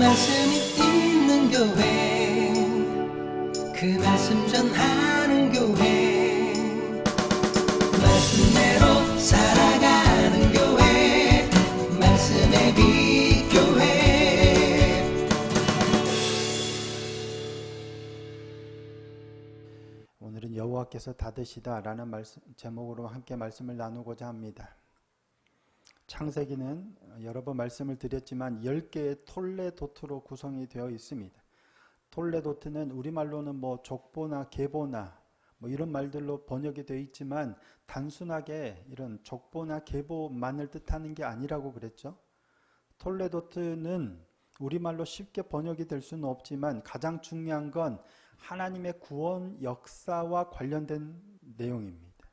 말씀이 있는 교회, 그 말씀 전하는 교회, 말씀대로 살아가는 교회, 말씀의 빛 교회. 오늘은 여호와께서 닫으시다 라는 제목으로 함께 말씀을 나누고자 합니다. 창세기는 여러 번 말씀을 드렸지만 10개의 톨레도트로 구성이 되어 있습니다. 톨레도트는 우리말로는 족보나 계보나 이런 말들로 번역이 되어 있지만 단순하게 이런 족보나 계보만을 뜻하는 게 아니라고 그랬죠. 톨레도트는 우리말로 쉽게 번역이 될 수는 없지만 가장 중요한 건 하나님의 구원 역사와 관련된 내용입니다.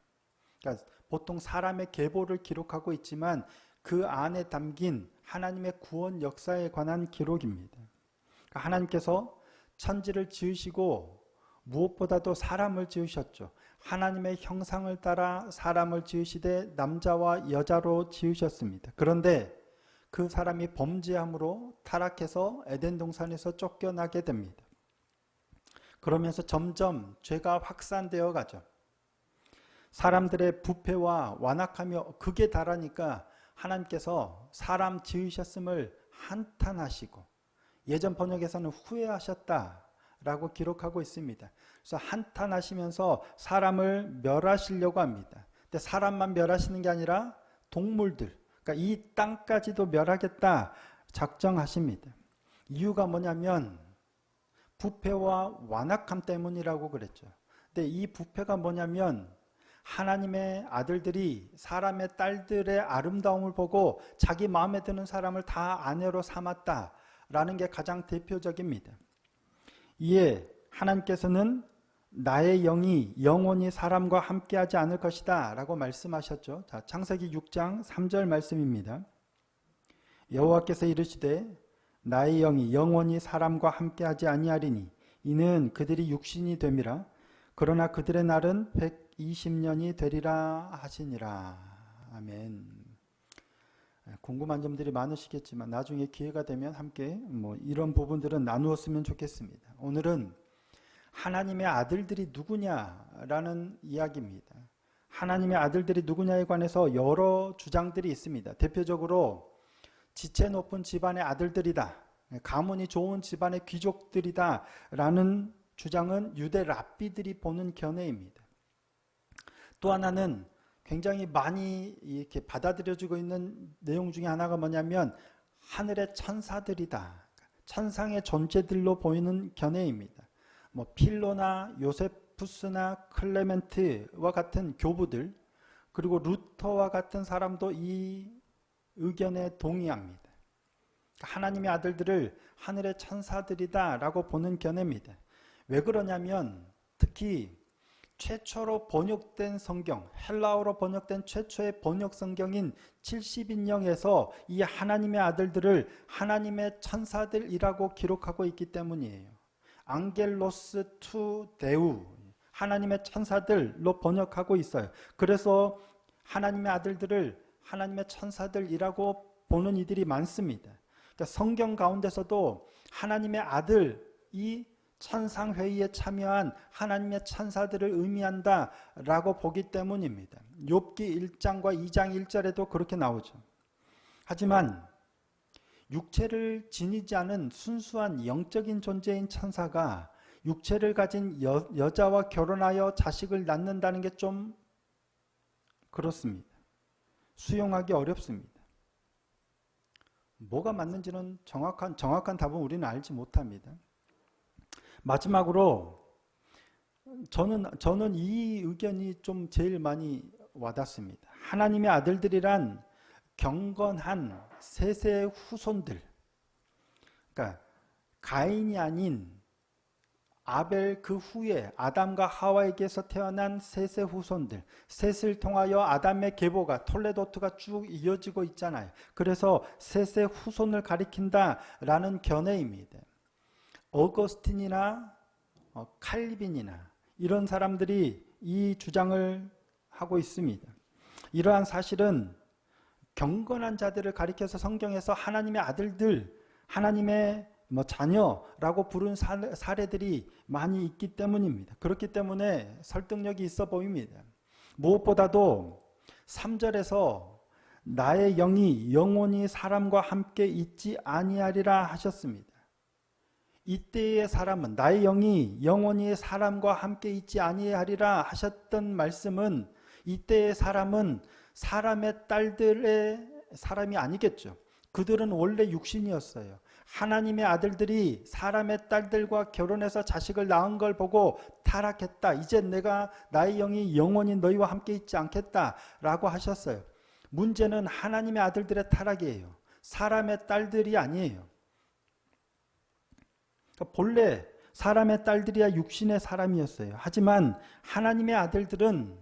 그러니까 보통 사람의 계보를 기록하고 있지만 그 안에 담긴 하나님의 구원 역사에 관한 기록입니다. 그러니까 하나님께서 천지를 지으시고 무엇보다도 사람을 지으셨죠. 하나님의 형상을 따라 사람을 지으시되 남자와 여자로 지으셨습니다. 그런데 그 사람이 범죄함으로 타락해서 에덴 동산에서 쫓겨나게 됩니다. 그러면서 점점 죄가 확산되어 가죠. 사람들의 부패와 완악하며 극에 달하니까 하나님께서 사람 지으셨음을 한탄하시고, 예전 번역에서는 후회하셨다라고 기록하고 있습니다. 그래서 한탄하시면서 사람을 멸하시려고 합니다. 근데 사람만 멸하시는 게 아니라 동물들, 그러니까 이 땅까지도 멸하겠다 작정하십니다. 이유가 뭐냐면 부패와 완악함 때문이라고 그랬죠. 근데 이 부패가 뭐냐면 하나님의 아들들이 사람의 딸들의 아름다움을 보고 자기 마음에 드는 사람을 다 아내로 삼았다라는 게 가장 대표적입니다. 이에 하나님께서는 나의 영이 영원히 사람과 함께하지 않을 것이다 라고 말씀하셨죠. 자, 창세기 6장 3절 말씀입니다. 여호와께서 이르시되 나의 영이 영원히 사람과 함께하지 아니하리니 이는 그들이 육신이 됨이라. 그러나 그들의 날은 120년이 되리라 하시니라. 아멘. 궁금한 점들이 많으시겠지만 나중에 기회가 되면 함께 이런 부분들은 나누었으면 좋겠습니다. 오늘은 하나님의 아들들이 누구냐라는 이야기입니다. 하나님의 아들들이 누구냐에 관해서 여러 주장들이 있습니다. 대표적으로 지체 높은 집안의 아들들이다, 가문이 좋은 집안의 귀족들이다 라는 주장은 유대 랍비들이 보는 견해입니다. 또 하나는 굉장히 많이 이렇게 받아들여지고 있는 내용 중에 하나가 뭐냐면 하늘의 천사들이다, 천상의 존재들로 보이는 견해입니다. 필로나 요세푸스나 클레멘트와 같은 교부들, 그리고 루터와 같은 사람도 이 의견에 동의합니다. 하나님의 아들들을 하늘의 천사들이다 라고 보는 견해입니다. 왜 그러냐면 특히 최초로 번역된 성경, 헬라어로 번역된 최초의 번역 성경인 70인령에서 이 하나님의 아들들을 하나님의 천사들이라고 기록하고 있기 때문이에요. 앙겔로스 투 데우, 하나님의 천사들로 번역하고 있어요. 그래서 하나님의 아들들을 하나님의 천사들이라고 보는 이들이 많습니다. 그러니까 성경 가운데서도 하나님의 아들이 천상회의에 참여한 하나님의 천사들을 의미한다라고 보기 때문입니다. 욥기 1장과 2장 1절에도 그렇게 나오죠. 하지만 육체를 지니지 않은 순수한 영적인 존재인 천사가 육체를 가진 여자와 결혼하여 자식을 낳는다는 게 좀 그렇습니다. 수용하기 어렵습니다. 뭐가 맞는지는 정확한 답은 우리는 알지 못합니다. 마지막으로 저는 이 의견이 좀 제일 많이 와닿습니다. 하나님의 아들들이란 경건한 셋의 후손들, 그러니까 가인이 아닌 아벨 그 후에 아담과 하와에게서 태어난 셋의 후손들, 셋을 통하여 아담의 계보가 톨레도트가 쭉 이어지고 있잖아요. 그래서 셋의 후손을 가리킨다라는 견해입니다. 어거스틴이나 칼빈이나 이런 사람들이 이 주장을 하고 있습니다. 이러한 사실은 경건한 자들을 가리켜서 성경에서 하나님의 아들들, 하나님의 자녀라고 부른 사례들이 많이 있기 때문입니다. 그렇기 때문에 설득력이 있어 보입니다. 무엇보다도 3절에서 나의 영이 영원히 사람과 함께 있지 아니하리라 하셨습니다. 이때의 사람은, 나의 영이 영원히 사람과 함께 있지 아니하리라 하셨던 말씀은, 이때의 사람은 사람의 딸들의 사람이 아니겠죠. 그들은 원래 육신이었어요. 하나님의 아들들이 사람의 딸들과 결혼해서 자식을 낳은 걸 보고 타락했다. 이제 내가, 나의 영이 영원히 너희와 함께 있지 않겠다라고 하셨어요. 문제는 하나님의 아들들의 타락이에요. 사람의 딸들이 아니에요. 그러니까 본래 사람의 딸들이야 육신의 사람이었어요. 하지만 하나님의 아들들은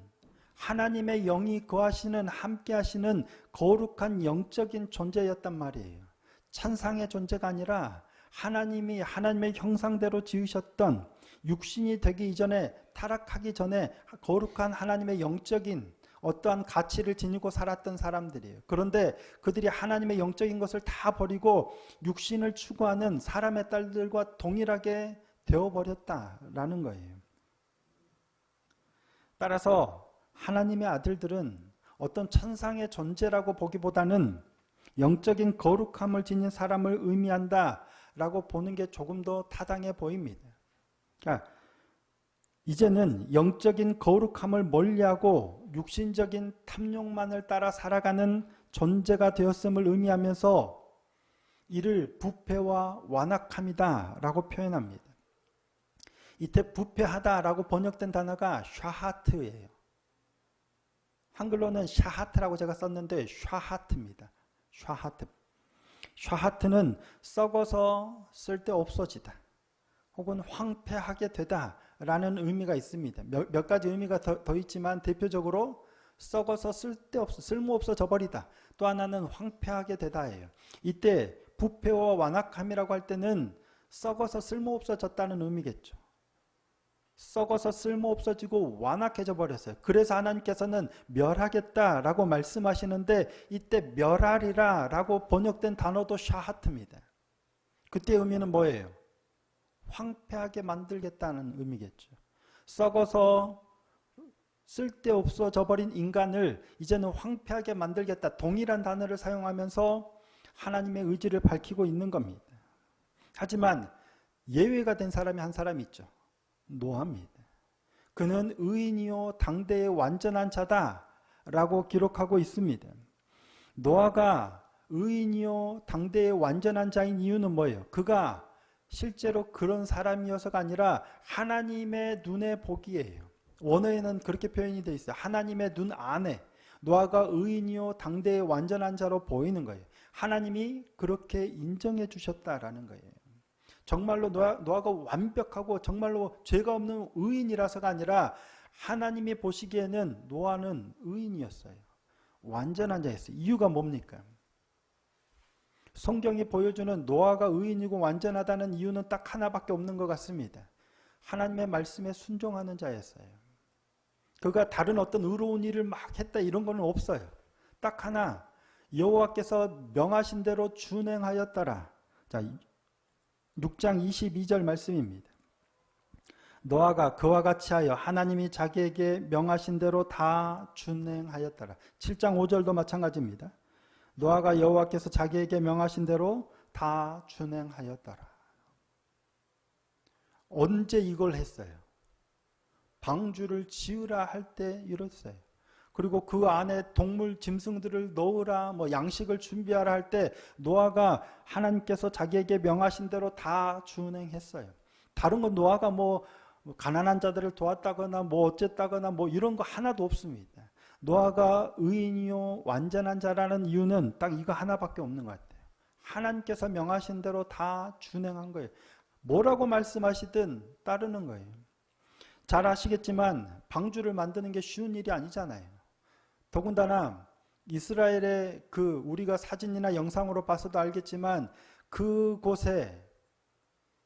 하나님의 영이 거하시는, 함께 하시는 거룩한 영적인 존재였단 말이에요. 천상의 존재가 아니라 하나님이 하나님의 형상대로 지으셨던, 육신이 되기 이전에, 타락하기 전에 거룩한 하나님의 영적인 어떠한 가치를 지니고 살았던 사람들이에요. 그런데 그들이 하나님의 영적인 것을 다 버리고 육신을 추구하는 사람의 딸들과 동일하게 되어버렸다라는 거예요. 따라서 하나님의 아들들은 어떤 천상의 존재라고 보기보다는 영적인 거룩함을 지닌 사람을 의미한다라고 보는 게 조금 더 타당해 보입니다. 그러니까 이제는 영적인 거룩함을 멀리하고 육신적인 탐욕만을 따라 살아가는 존재가 되었음을 의미하면서 이를 부패와 완악함이다 라고 표현합니다. 이때 부패하다라고 번역된 단어가 샤하트예요. 한글로는 샤하트라고 제가 썼는데 샤하트입니다. 샤하트. 샤하트는 썩어서 쓸데없어지다 혹은 황폐하게 되다 라는 의미가 있습니다. 몇 가지 의미가 더 있지만 대표적으로 썩어서 쓸모없어져 버리다. 또 하나는 황폐하게 되다예요. 이때 부패와 완악함이라고 할 때는 썩어서 쓸모없어졌다는 의미겠죠. 썩어서 쓸모없어지고 완악해져 버렸어요. 그래서 하나님께서는 멸하겠다라고 말씀하시는데 이때 멸하리라 라고 번역된 단어도 샤하트입니다. 그때 의미는 뭐예요? 황폐하게 만들겠다는 의미겠죠. 썩어서 쓸데없어져 버린 인간을 이제는 황폐하게 만들겠다. 동일한 단어를 사용하면서 하나님의 의지를 밝히고 있는 겁니다. 하지만 예외가 된 사람이 한 사람이 있죠. 노아입니다. 그는 의인이요 당대의 완전한 자다라고 기록하고 있습니다. 노아가 의인이요 당대의 완전한 자인 이유는 뭐예요? 그가 실제로 그런 사람이어서가 아니라 하나님의 눈에 보기에요. 원어에는 그렇게 표현이 되어 있어요. 하나님의 눈 안에 노아가 의인이요 당대의 완전한 자로 보이는 거예요. 하나님이 그렇게 인정해 주셨다라는 거예요. 정말로 노아가 완벽하고 정말로 죄가 없는 의인이라서가 아니라 하나님이 보시기에는 노아는 의인이었어요. 완전한 자였어요. 이유가 뭡니까? 성경이 보여주는 노아가 의인이고 완전하다는 이유는 딱 하나밖에 없는 것 같습니다. 하나님의 말씀에 순종하는 자였어요. 그가 다른 어떤 의로운 일을 막 했다 이런 거는 없어요. 딱 하나, 여호와께서 명하신 대로 준행하였더라. 자, 6장 22절 말씀입니다. 노아가 그와 같이 하여 하나님이 자기에게 명하신 대로 다 준행하였더라. 7장 5절도 마찬가지입니다. 노아가 여호와께서 자기에게 명하신 대로 다 준행하였더라. 언제 이걸 했어요? 방주를 지으라 할 때 이랬어요. 그리고 그 안에 동물 짐승들을 넣으라, 양식을 준비하라 할 때 노아가 하나님께서 자기에게 명하신 대로 다 준행했어요. 다른 건 노아가 가난한 자들을 도왔다거나 어쨌다거나 이런 거 하나도 없습니다. 노아가 의인이요 완전한 자라는 이유는 딱 이거 하나밖에 없는 것 같아요. 하나님께서 명하신 대로 다 준행한 거예요. 뭐라고 말씀하시든 따르는 거예요. 잘 아시겠지만 방주를 만드는 게 쉬운 일이 아니잖아요. 더군다나 이스라엘의 우리가 사진이나 영상으로 봐서도 알겠지만 그곳에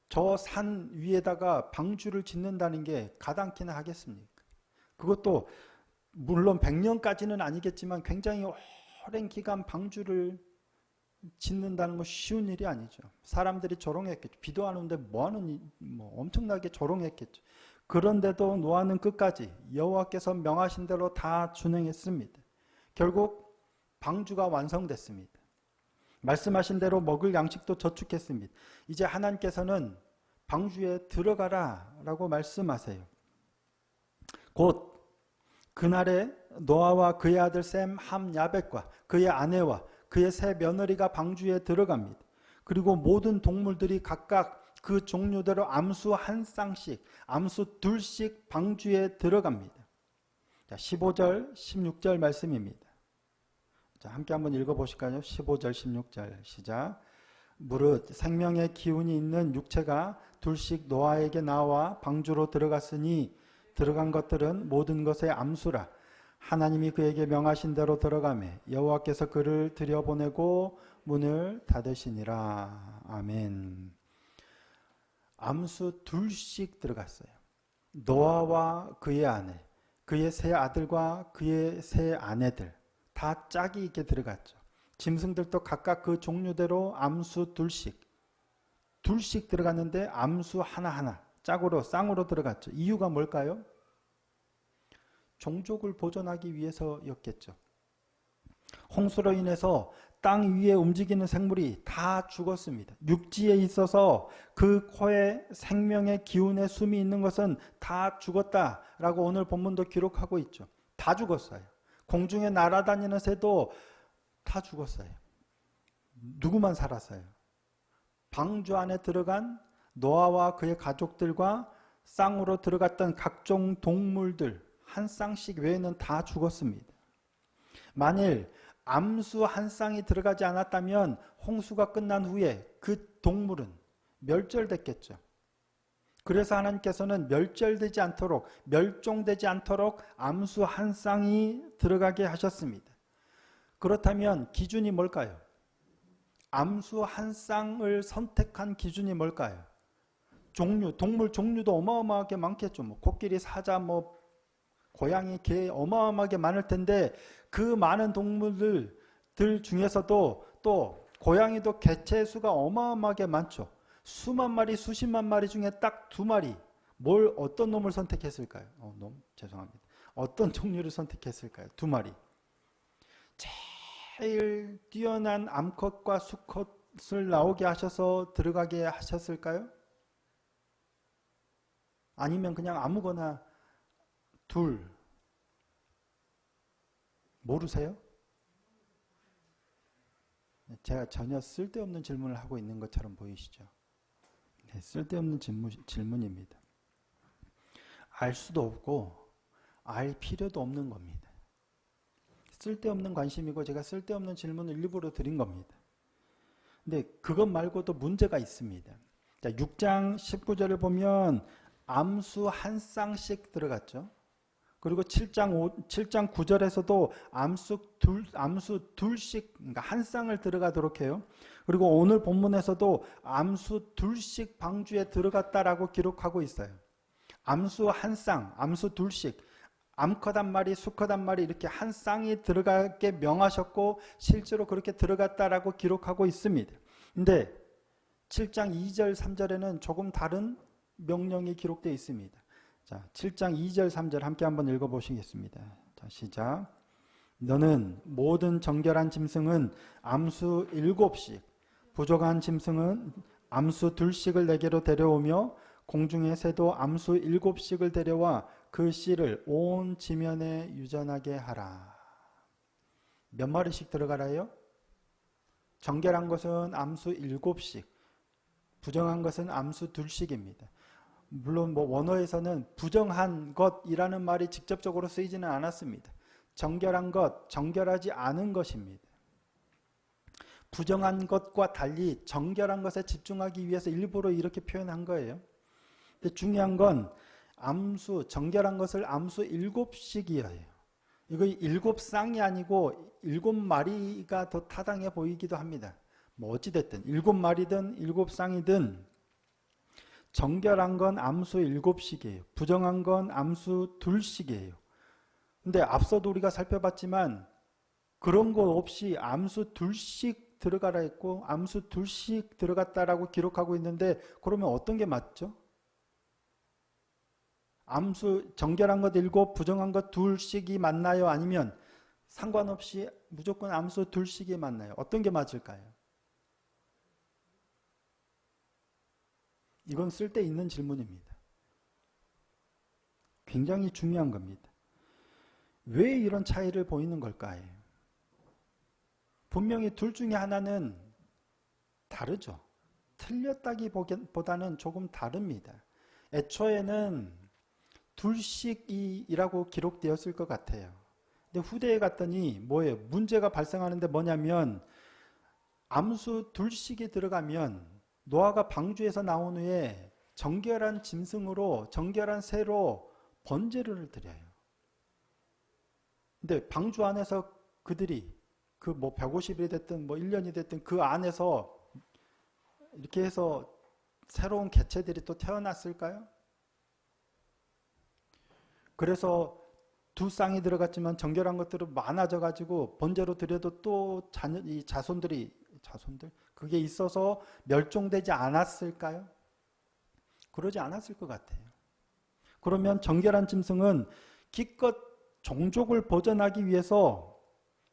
저 산 위에다가 방주를 짓는다는 게 가당키나 하겠습니까? 그것도 물론 100년까지는 아니겠지만 굉장히 오랜 기간 방주를 짓는다는 건 쉬운 일이 아니죠. 사람들이 조롱했겠죠. 비도 안 오는데 뭐 엄청나게 조롱했겠죠. 그런데도 노아는 끝까지 여호와께서 명하신 대로 다 준행했습니다. 결국 방주가 완성됐습니다. 말씀하신 대로 먹을 양식도 저축했습니다. 이제 하나님께서는 방주에 들어가라 라고 말씀하세요. 곧 그날에 노아와 그의 아들 셈, 함, 야벳과 그의 아내와 그의 세 며느리가 방주에 들어갑니다. 그리고 모든 동물들이 각각 그 종류대로 암수 한 쌍씩, 암수 둘씩 방주에 들어갑니다. 자, 15절, 16절 말씀입니다. 자, 함께 한번 읽어보실까요? 15절, 16절 시작. 무릇 생명의 기운이 있는 육체가 둘씩 노아에게 나와 방주로 들어갔으니 들어간 것들은 모든 것의 암수라. 하나님이 그에게 명하신 대로 들어가매 여호와께서 그를 들여보내고 문을 닫으시니라. 아멘. 암수 둘씩 들어갔어요. 노아와 그의 아내, 그의 세 아들과 그의 세 아내들 다 짝이 있게 들어갔죠. 짐승들도 각각 그 종류대로 암수 둘씩 들어갔는데 암수 하나하나 짝으로 쌍으로 들어갔죠. 이유가 뭘까요? 종족을 보존하기 위해서였겠죠. 홍수로 인해서 땅 위에 움직이는 생물이 다 죽었습니다. 육지에 있어서 그 코에 생명의 기운의 숨이 있는 것은 다 죽었다라고 오늘 본문도 기록하고 있죠. 다 죽었어요. 공중에 날아다니는 새도 다 죽었어요. 누구만 살았어요? 방주 안에 들어간 노아와 그의 가족들과 쌍으로 들어갔던 각종 동물들 한 쌍씩 외에는 다 죽었습니다. 만일 암수 한 쌍이 들어가지 않았다면 홍수가 끝난 후에 그 동물은 멸절됐겠죠. 그래서 하나님께서는 멸절되지 않도록, 멸종되지 않도록 암수 한 쌍이 들어가게 하셨습니다. 그렇다면 기준이 뭘까요? 암수 한 쌍을 선택한 기준이 뭘까요? 종류, 동물 종류도 어마어마하게 많겠죠. 뭐 코끼리, 사자, 뭐 고양이, 개 어마어마하게 많을 텐데 그 많은 동물들 중에서도 또 고양이도 개체 수가 어마어마하게 많죠. 수만 마리, 수십만 마리 중에 딱 두 마리. 어떤 놈을 선택했을까요? 죄송합니다. 어떤 종류를 선택했을까요? 두 마리. 제일 뛰어난 암컷과 수컷을 나오게 하셔서 들어가게 하셨을까요? 아니면 그냥 아무거나 둘. 모르세요? 제가 전혀 쓸데없는 질문을 하고 있는 것처럼 보이시죠? 네, 쓸데없는 질문입니다. 알 수도 없고 알 필요도 없는 겁니다. 쓸데없는 관심이고 제가 쓸데없는 질문을 일부러 드린 겁니다. 근데 그것 말고도 문제가 있습니다. 자, 6장 19절을 보면 암수 한 쌍씩 들어갔죠. 그리고 7장 9절에서도 암수 둘씩, 그러니까 한 쌍을 들어가도록 해요. 그리고 오늘 본문에서도 암수 둘씩 방주에 들어갔다라고 기록하고 있어요. 암수 한 쌍, 암수 둘씩, 암컷 한 마리, 수컷 한 마리 이렇게 한 쌍이 들어가게 명하셨고 실제로 그렇게 들어갔다라고 기록하고 있습니다. 근데 7장 2절, 3절에는 조금 다른 명령이 기록되어 있습니다. 자, 7장 2절, 3절 함께 한번 읽어보시겠습니다. 자, 시작. 너는 모든 정결한 짐승은 암수 7씩, 부족한 짐승은 암수 2씩을 내게로 데려오며 공중의 새도 암수 7씩을 데려와 그 씨를 온 지면에 유전하게 하라. 몇 마리씩 들어가라요? 정결한 것은 암수 7씩, 부정한 것은 암수 2씩입니다. 물론 원어에서는 부정한 것이라는 말이 직접적으로 쓰이지는 않았습니다. 정결한 것, 정결하지 않은 것입니다. 부정한 것과 달리 정결한 것에 집중하기 위해서 일부러 이렇게 표현한 거예요. 근데 중요한 건 정결한 것을 암수 7씩이에요. 이거 7쌍이 아니고 7마리가 더 타당해 보이기도 합니다. 뭐 어찌됐든 7마리든 7쌍이든 정결한 건 암수 7씩이에요. 부정한 건 암수 2씩이에요. 근데 앞서도 우리가 살펴봤지만 그런 거 없이 암수 2씩 들어가라 했고 암수 둘씩 들어갔다라고 기록하고 있는데 그러면 어떤 게 맞죠? 암수 정결한 것 7, 부정한 것 둘씩이 맞나요? 아니면 상관없이 무조건 암수 둘씩이 맞나요? 어떤 게 맞을까요? 이건 쓸데있는 질문입니다. 굉장히 중요한 겁니다. 왜 이런 차이를 보이는 걸까요? 분명히 둘 중에 하나는 다르죠. 틀렸다기보다는 조금 다릅니다. 애초에는 둘씩이라고 기록되었을 것 같아요. 근데 후대에 갔더니 뭐예요? 문제가 발생하는데 뭐냐면 암수 둘씩이 들어가면 노아가 방주에서 나온 후에 정결한 짐승으로 정결한 새로 번제를 드려요. 근데 방주 안에서 그들이 그 뭐 150일이 됐든 뭐 1년이 됐든 그 안에서 이렇게 해서 새로운 개체들이 또 태어났을까요? 그래서 두 쌍이 들어갔지만 정결한 것들은 많아져 가지고 번제로 드려도 또 이 자손들 그게 있어서 멸종되지 않았을까요? 그러지 않았을 것 같아요. 그러면 정결한 짐승은 기껏 종족을 보존하기 위해서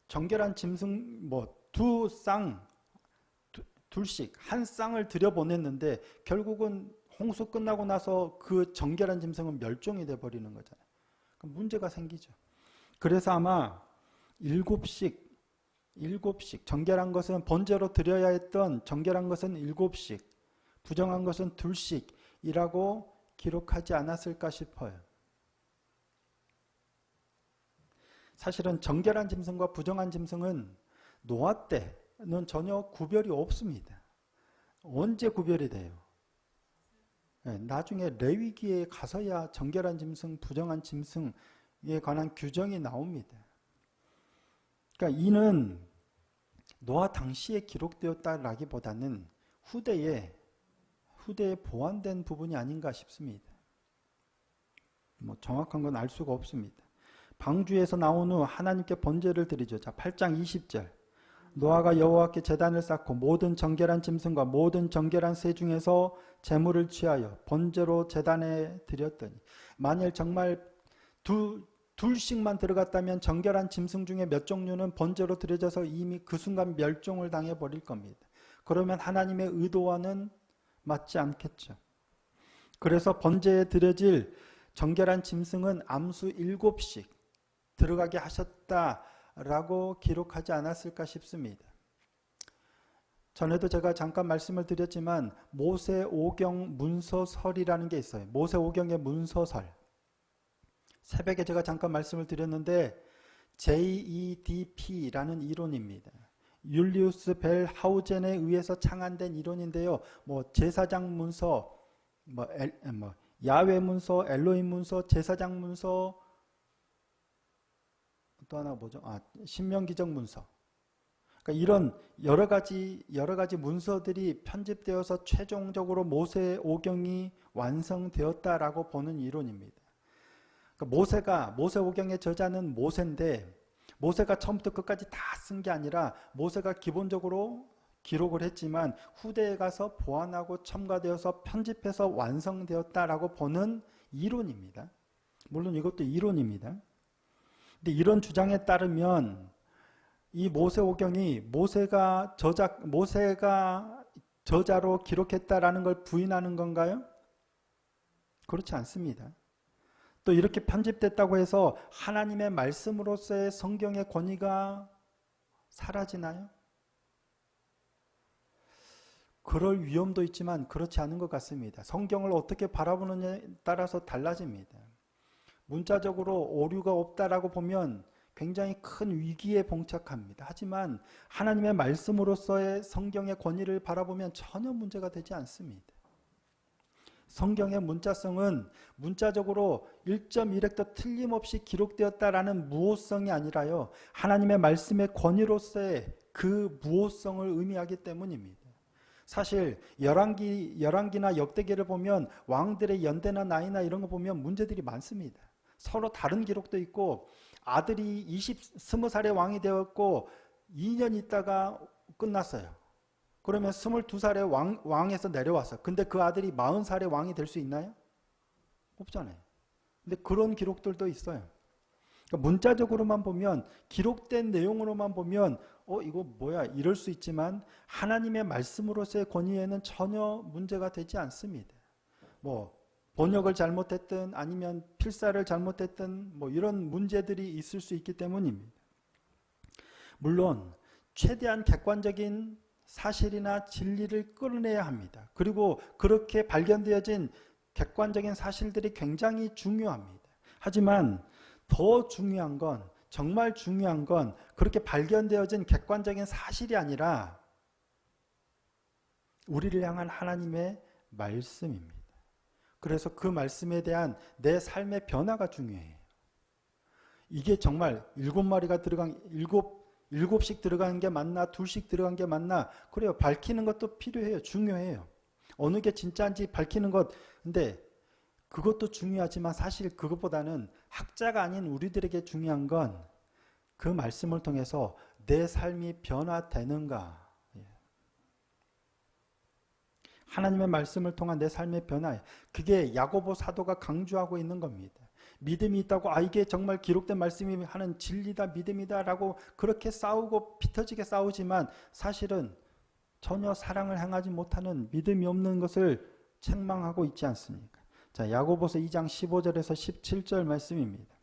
정결한 짐승 둘씩 한 쌍을 들여보냈는데 결국은 홍수 끝나고 나서 그 정결한 짐승은 멸종이 돼 버리는 거잖아요. 그럼 문제가 생기죠. 그래서 아마 일곱씩 정결한 것은 번제로 드려야 했던 정결한 것은 7씩, 부정한 것은 2씩이라고 기록하지 않았을까 싶어요. 사실은 정결한 짐승과 부정한 짐승은 노아 때는 전혀 구별이 없습니다. 언제 구별이 돼요? 나중에 레위기에 가서야 정결한 짐승, 부정한 짐승에 관한 규정이 나옵니다. 그러니까 이는 노아 당시에 기록되었다라기보다는 후대에 보완된 부분이 아닌가 싶습니다. 뭐 정확한 건 알 수가 없습니다. 방주에서 나온 후 하나님께 번제를 드리죠. 자, 8장 20절. 노아가 여호와께 제단을 쌓고 모든 정결한 짐승과 모든 정결한 새 중에서 제물을 취하여 번제로 제단에 드렸더니 만일 정말 둘씩만 들어갔다면 정결한 짐승 중에 몇 종류는 번제로 드려져서 이미 그 순간 멸종을 당해버릴 겁니다. 그러면 하나님의 의도와는 맞지 않겠죠. 그래서 번제에 드려질 정결한 짐승은 암수 7씩 들어가게 하셨다라고 기록하지 않았을까 싶습니다. 전에도 제가 잠깐 말씀을 드렸지만 모세오경 문서설이라는 게 있어요. 모세오경의 문서설. 새벽에 제가 잠깐 말씀을 드렸는데 JEDP라는 이론입니다. 율리우스 벨 하우젠에 의해서 창안된 이론인데요. 뭐 제사장 문서, 야훼 문서, 엘로힘 문서, 제사장 문서, 또 하나 뭐죠? 신명기적 문서. 그러니까 이런 여러 가지 문서들이 편집되어서 최종적으로 모세오경이 완성되었다라고 보는 이론입니다. 그러니까 모세오경의 저자는 모세인데 모세가 처음부터 끝까지 다 쓴 게 아니라 모세가 기본적으로 기록을 했지만 후대에 가서 보완하고 첨가되어서 편집해서 완성되었다라고 보는 이론입니다. 물론 이것도 이론입니다. 근데 이런 주장에 따르면 이 모세오경이 모세가 저자로 기록했다라는 걸 부인하는 건가요? 그렇지 않습니다. 또 이렇게 편집됐다고 해서 하나님의 말씀으로서의 성경의 권위가 사라지나요? 그럴 위험도 있지만 그렇지 않은 것 같습니다. 성경을 어떻게 바라보느냐에 따라서 달라집니다. 문자적으로 오류가 없다라고 보면 굉장히 큰 위기에 봉착합니다. 하지만 하나님의 말씀으로서의 성경의 권위를 바라보면 전혀 문제가 되지 않습니다. 성경의 문자성은 문자적으로 1.1획도 틀림없이 기록되었다라는 무호성이 아니라요. 하나님의 말씀의 권위로서의 그 무호성을 의미하기 때문입니다. 사실 열왕기나 역대기를 보면 왕들의 연대나 나이나 이런 거 보면 문제들이 많습니다. 서로 다른 기록도 있고 아들이 20살의 왕이 되었고 2년 있다가 끝났어요. 그러면 22살에 왕에서 내려왔어. 근데 그 아들이 40살에 왕이 될 수 있나요? 없잖아요. 근데 그런 기록들도 있어요. 그러니까 문자적으로만 보면, 기록된 내용으로만 보면 이거 뭐야 이럴 수 있지만 하나님의 말씀으로서의 권위에는 전혀 문제가 되지 않습니다. 뭐 번역을 잘못했든 아니면 필사를 잘못했든 뭐 이런 문제들이 있을 수 있기 때문입니다. 물론 최대한 객관적인 사실이나 진리를 끌어내야 합니다. 그리고 그렇게 발견되어진 객관적인 사실들이 굉장히 중요합니다. 하지만 더 중요한 건, 정말 중요한 건 그렇게 발견되어진 객관적인 사실이 아니라 우리를 향한 하나님의 말씀입니다. 그래서 그 말씀에 대한 내 삶의 변화가 중요해요. 이게 정말 7마리가 들어간, 7씩 들어간 게 맞나, 2씩 들어간 게 맞나, 그래요. 밝히는 것도 필요해요. 중요해요. 어느 게 진짜인지 밝히는 것. 근데 그것도 중요하지만 사실 그것보다는 학자가 아닌 우리들에게 중요한 건 그 말씀을 통해서 내 삶이 변화되는가. 하나님의 말씀을 통한 내 삶의 변화. 그게 야고보 사도가 강조하고 있는 겁니다. 믿음이 있다고 이게 정말 기록된 말씀이 하는 진리다, 믿음이다 라고 그렇게 싸우고 피터지게 싸우지만 사실은 전혀 사랑을 행하지 못하는 믿음이 없는 것을 책망하고 있지 않습니까? 자, 야고보서 2장 15절에서 17절 말씀입니다.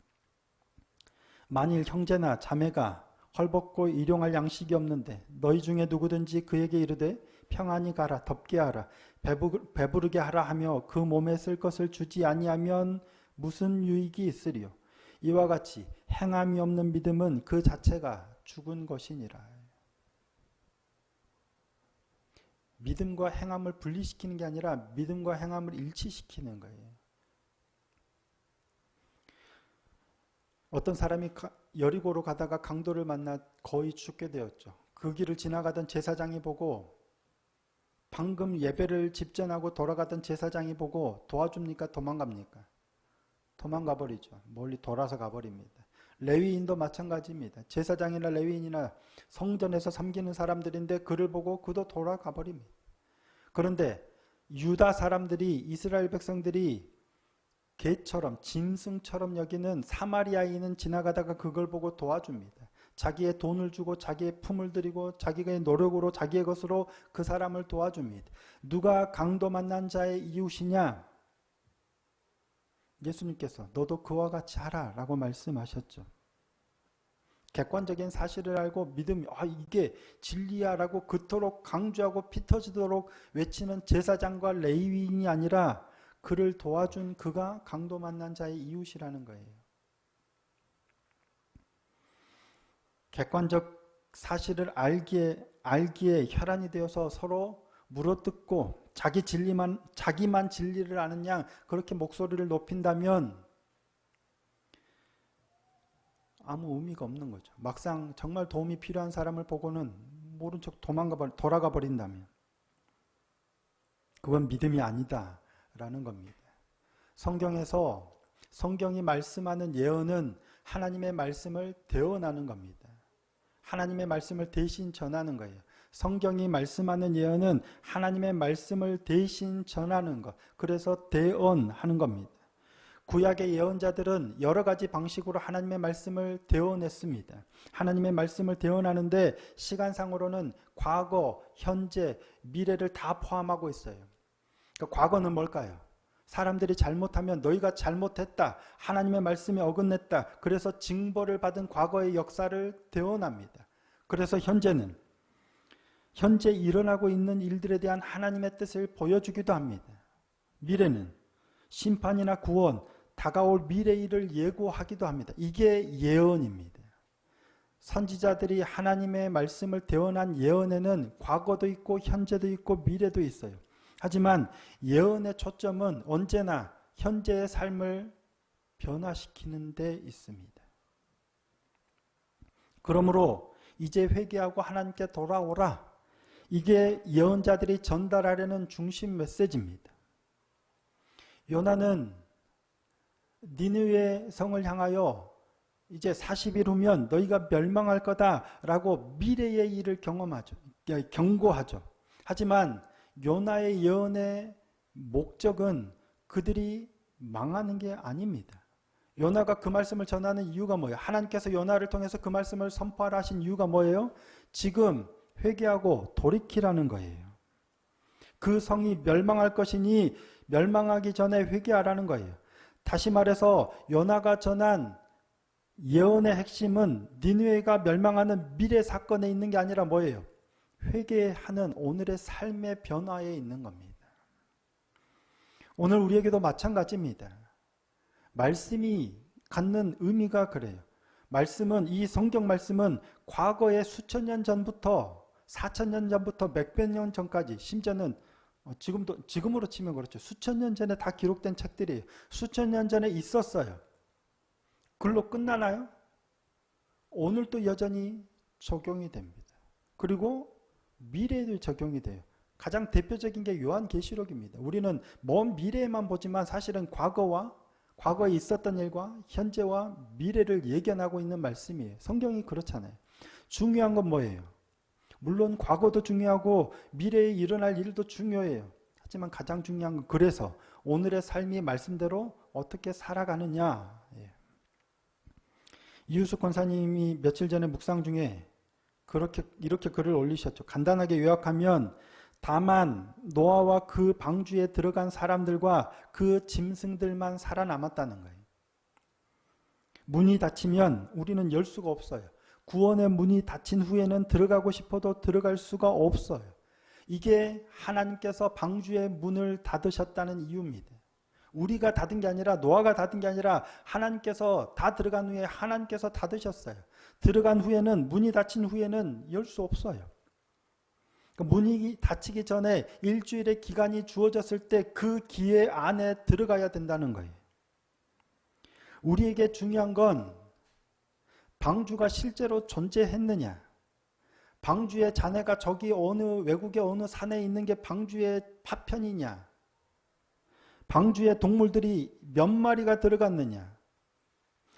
만일 형제나 자매가 헐벗고 일용할 양식이 없는데 너희 중에 누구든지 그에게 이르되 평안히 가라, 덥게 하라, 배부르게 하라 하며 그 몸에 쓸 것을 주지 아니하면 무슨 유익이 있으리요? 이와 같이 행함이 없는 믿음은 그 자체가 죽은 것이니라. 믿음과 행함을 분리시키는 게 아니라 믿음과 행함을 일치시키는 거예요. 어떤 사람이 여리고로 가다가 강도를 만나 거의 죽게 되었죠. 그 길을 지나가던 제사장이 보고, 방금 예배를 집전하고 돌아가던 제사장이 보고 도와줍니까? 도망갑니까? 도망가 버리죠. 멀리 돌아서 가버립니다. 레위인도 마찬가지입니다. 제사장이나 레위인이나 성전에서 섬기는 사람들인데 그를 보고 그도 돌아가 버립니다. 그런데 유다 사람들이, 이스라엘 백성들이 개처럼, 짐승처럼 여기는 사마리아인은 지나가다가 그걸 보고 도와줍니다. 자기의 돈을 주고 자기의 품을 들이고 자기의 노력으로 자기의 것으로 그 사람을 도와줍니다. 누가 강도 만난 자의 이웃이냐? 예수님께서 너도 그와 같이 하라 라고 말씀하셨죠. 객관적인 사실을 알고 믿음이 이게 진리야 라고 그토록 강조하고 피터지도록 외치는 제사장과 레위인이 아니라 그를 도와준 그가 강도 만난 자의 이웃이라는 거예요. 객관적 사실을 알기에 혈안이 되어서 서로 물어뜯고 자기만 진리를 아는 양 그렇게 목소리를 높인다면 아무 의미가 없는 거죠. 막상 정말 도움이 필요한 사람을 보고는 모른 척 돌아가 버린다면 그건 믿음이 아니다 라는 겁니다. 성경에서 성경이 말씀하는 예언은 하나님의 말씀을 대언하는 겁니다. 하나님의 말씀을 대신 전하는 거예요. 성경이 말씀하는 예언은 하나님의 말씀을 대신 전하는 것. 그래서 대언하는 겁니다. 구약의 예언자들은 여러 가지 방식으로 하나님의 말씀을 대언했습니다. 하나님의 말씀을 대언하는데 시간상으로는 과거, 현재, 미래를 다 포함하고 있어요. 그러니까 과거는 뭘까요? 사람들이 잘못하면 너희가 잘못했다. 하나님의 말씀에 어긋냈다. 그래서 징벌을 받은 과거의 역사를 대언합니다. 그래서 현재는 현재 일어나고 있는 일들에 대한 하나님의 뜻을 보여주기도 합니다. 미래는 심판이나 구원, 다가올 미래의 일을 예고하기도 합니다. 이게 예언입니다. 선지자들이 하나님의 말씀을 대언한 예언에는 과거도 있고 현재도 있고 미래도 있어요. 하지만 예언의 초점은 언제나 현재의 삶을 변화시키는 데 있습니다. 그러므로 이제 회개하고 하나님께 돌아오라. 이게 예언자들이 전달하려는 중심 메시지입니다. 요나는 니느웨 성을 향하여 이제 40일 후면 너희가 멸망할 거다라고 미래의 일을 경고하죠. 하지만 요나의 예언의 목적은 그들이 망하는 게 아닙니다. 요나가 그 말씀을 전하는 이유가 뭐예요? 하나님께서 요나를 통해서 그 말씀을 선포하라 하신 이유가 뭐예요? 지금 회개하고 돌이키라는 거예요. 그 성이 멸망할 것이니 멸망하기 전에 회개하라는 거예요. 다시 말해서 요나가 전한 예언의 핵심은 니느웨가 멸망하는 미래 사건에 있는 게 아니라 뭐예요? 회개하는 오늘의 삶의 변화에 있는 겁니다. 오늘 우리에게도 마찬가지입니다. 말씀이 갖는 의미가 그래요. 말씀은, 이 성경 말씀은 과거에 수천 년 전부터, 4천 년 전부터 몇백 년 전까지, 심지어는 지금으로 치면 그렇죠. 수천 년 전에 다 기록된 책들이에요. 수천 년 전에 있었어요. 글로 끝나나요? 오늘도 여전히 적용이 됩니다. 그리고 미래에도 적용이 돼요. 가장 대표적인 게 요한계시록입니다. 우리는 먼 미래에만 보지만 사실은 과거에 있었던 일과 현재와 미래를 예견하고 있는 말씀이에요. 성경이 그렇잖아요. 중요한 건 뭐예요? 물론 과거도 중요하고 미래에 일어날 일도 중요해요. 하지만 가장 중요한 건 그래서 오늘의 삶이 말씀대로 어떻게 살아가느냐. 이유숙 권사님이 며칠 전에 묵상 중에 이렇게 글을 올리셨죠. 간단하게 요약하면 다만 노아와 그 방주에 들어간 사람들과 그 짐승들만 살아남았다는 거예요. 문이 닫히면 우리는 열 수가 없어요. 구원의 문이 닫힌 후에는 들어가고 싶어도 들어갈 수가 없어요. 이게 하나님께서 방주의 문을 닫으셨다는 이유입니다. 우리가 닫은 게 아니라, 노아가 닫은 게 아니라 하나님께서 다 들어간 후에 하나님께서 닫으셨어요. 들어간 후에는, 문이 닫힌 후에는 열 수 없어요. 문이 닫히기 전에 일주일의 기간이 주어졌을 때 그 기회 안에 들어가야 된다는 거예요. 우리에게 중요한 건 방주가 실제로 존재했느냐, 방주의 자네가 저기 외국의 어느 산에 있는 게 방주의 파편이냐, 방주의 동물들이 몇 마리가 들어갔느냐,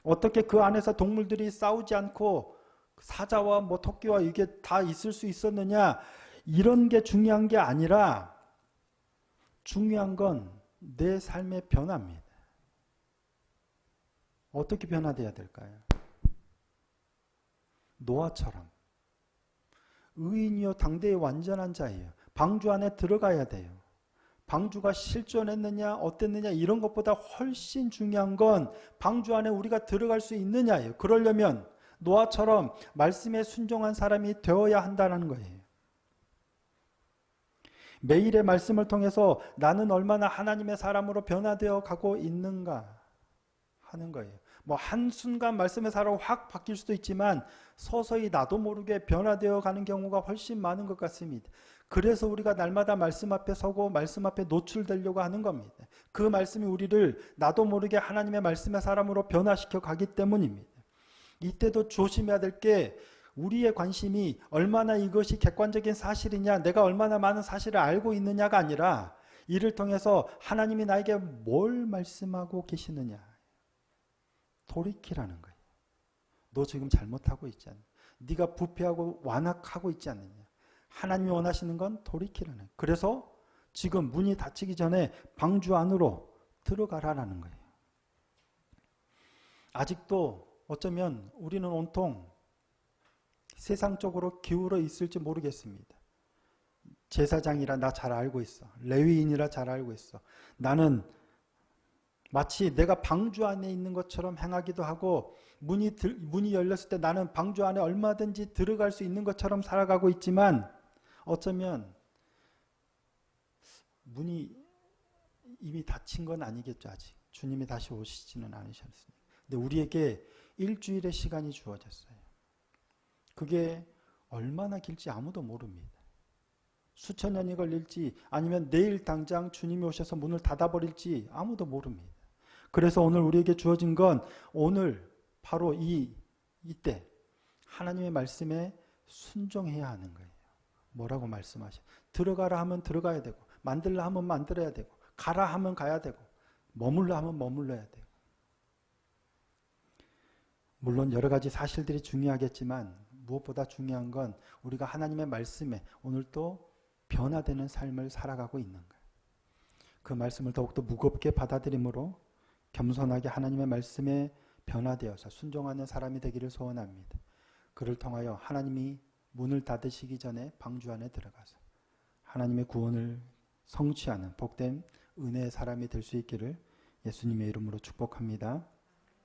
어떻게 그 안에서 동물들이 싸우지 않고 사자와 토끼와 이게 다 있을 수 있었느냐, 이런 게 중요한 게 아니라 중요한 건 내 삶의 변화입니다. 어떻게 변화돼야 될까요? 노아처럼 의인이요 당대의 완전한 자예요. 방주 안에 들어가야 돼요. 방주가 실존했느냐 어땠느냐 이런 것보다 훨씬 중요한 건 방주 안에 우리가 들어갈 수 있느냐예요. 그러려면 노아처럼 말씀에 순종한 사람이 되어야 한다는 거예요. 매일의 말씀을 통해서 나는 얼마나 하나님의 사람으로 변화되어 가고 있는가 하는 거예요. 한순간 말씀의 사람으로 확 바뀔 수도 있지만 서서히 나도 모르게 변화되어 가는 경우가 훨씬 많은 것 같습니다. 그래서 우리가 날마다 말씀 앞에 서고 말씀 앞에 노출되려고 하는 겁니다. 그 말씀이 우리를 나도 모르게 하나님의 말씀의 사람으로 변화시켜 가기 때문입니다. 이때도 조심해야 될 게 우리의 관심이 얼마나 이것이 객관적인 사실이냐, 내가 얼마나 많은 사실을 알고 있느냐가 아니라 이를 통해서 하나님이 나에게 뭘 말씀하고 계시느냐. 돌이키라는 거예요. 너 지금 잘못하고 있지 않느냐. 네가 부패하고 완악하고 있지 않느냐. 하나님이 원하시는 건 돌이키라는 거예요. 그래서 지금 문이 닫히기 전에 방주 안으로 들어가라는 거예요. 아직도 어쩌면 우리는 온통 세상적으로 기울어 있을지 모르겠습니다. 제사장이라 나 잘 알고 있어. 레위인이라 잘 알고 있어. 나는 마치 내가 방주 안에 있는 것처럼 행하기도 하고 문이 열렸을 때 나는 방주 안에 얼마든지 들어갈 수 있는 것처럼 살아가고 있지만 어쩌면 문이 이미 닫힌 건 아니겠죠. 아직 주님이 다시 오시지는 않으셨으니까. 근데 우리에게 일주일의 시간이 주어졌어요. 그게 얼마나 길지 아무도 모릅니다. 수천 년이 걸릴지 아니면 내일 당장 주님이 오셔서 문을 닫아버릴지 아무도 모릅니다. 그래서 오늘 우리에게 주어진 건 오늘 바로 이때 하나님의 말씀에 순종해야 하는 거예요. 뭐라고 말씀하셔? 들어가라 하면 들어가야 되고, 만들라 하면 만들어야 되고, 가라 하면 가야 되고, 머물라 하면 머물러야 되고. 물론 여러 가지 사실들이 중요하겠지만 무엇보다 중요한 건 우리가 하나님의 말씀에 오늘 또 변화되는 삶을 살아가고 있는 거예요. 그 말씀을 더욱더 무겁게 받아들임으로 겸손하게 하나님의 말씀에 변화되어서 순종하는 사람이 되기를 소원합니다. 그를 통하여 하나님이 문을 닫으시기 전에 방주 안에 들어가서 하나님의 구원을 성취하는 복된 은혜의 사람이 될 수 있기를 예수님의 이름으로 축복합니다.